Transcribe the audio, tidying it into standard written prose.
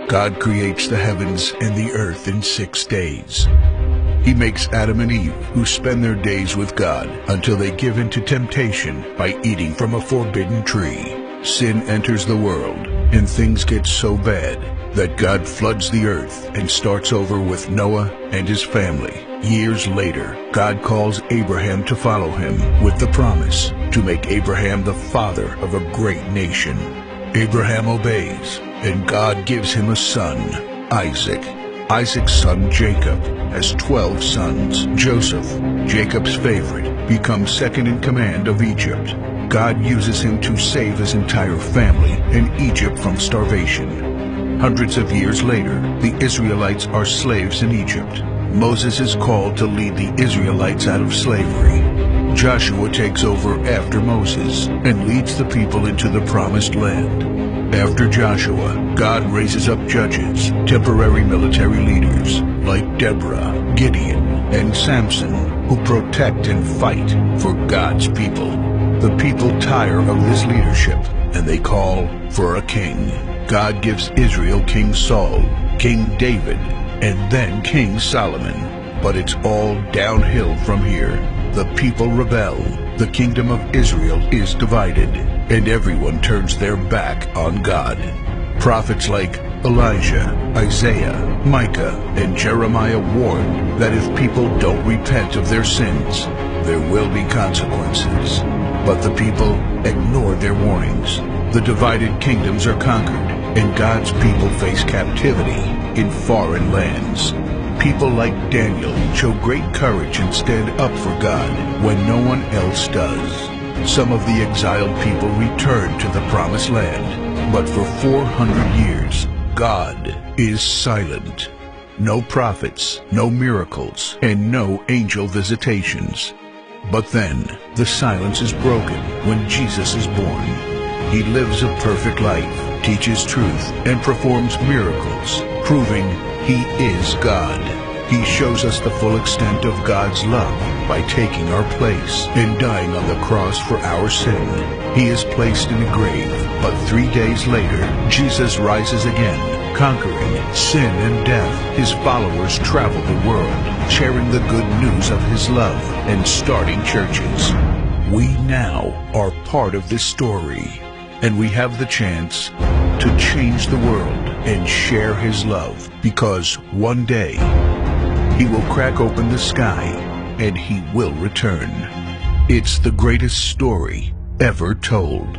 God creates the heavens and the earth in 6 days. He makes Adam and Eve, who spend their days with God until they give in to temptation by eating from a forbidden tree. Sin enters the world, and things get so bad that God floods the earth and starts over with Noah and his family. Years later, God calls Abraham to follow him with the promise to make Abraham the father of a great nation. Abraham obeys, and God gives him a son, Isaac. Isaac's son Jacob has 12 sons. Joseph, Jacob's favorite, becomes second in command of Egypt. God uses him to save his entire family and Egypt from starvation. Hundreds of years later, the Israelites are slaves in Egypt. Moses is called to lead the Israelites out of slavery. Joshua takes over after Moses and leads the people into the promised land. After Joshua, God raises up judges, temporary military leaders like Deborah, Gideon, and Samson, who protect and fight for God's people. The people tire of this leadership, and they call for a king. God gives Israel King Saul, King David, and then King Solomon. But it's all downhill from here. The people rebel. The kingdom of Israel is divided, and everyone turns their back on God. Prophets like Elijah, Isaiah, Micah, and Jeremiah warn that if people don't repent of their sins, there will be consequences. But the people ignore their warnings. The divided kingdoms are conquered, and God's people face captivity in foreign lands. People like Daniel show great courage and stand up for God when no one else does. Some of the exiled people return to the promised land, but for 400 years, God is silent. No prophets, no miracles, and no angel visitations. But then, the silence is broken when Jesus is born. He lives a perfect life, teaches truth, and performs miracles, proving He is God. He shows us the full extent of God's love by taking our place and dying on the cross for our sin. He is placed in a grave, but 3 days later, Jesus rises again, conquering sin and death. His followers travel the world, sharing the good news of His love and starting churches. We now are part of this story, and we have the chance to change the world and share His love, because one day He will crack open the sky and He will return. It's the greatest story ever told.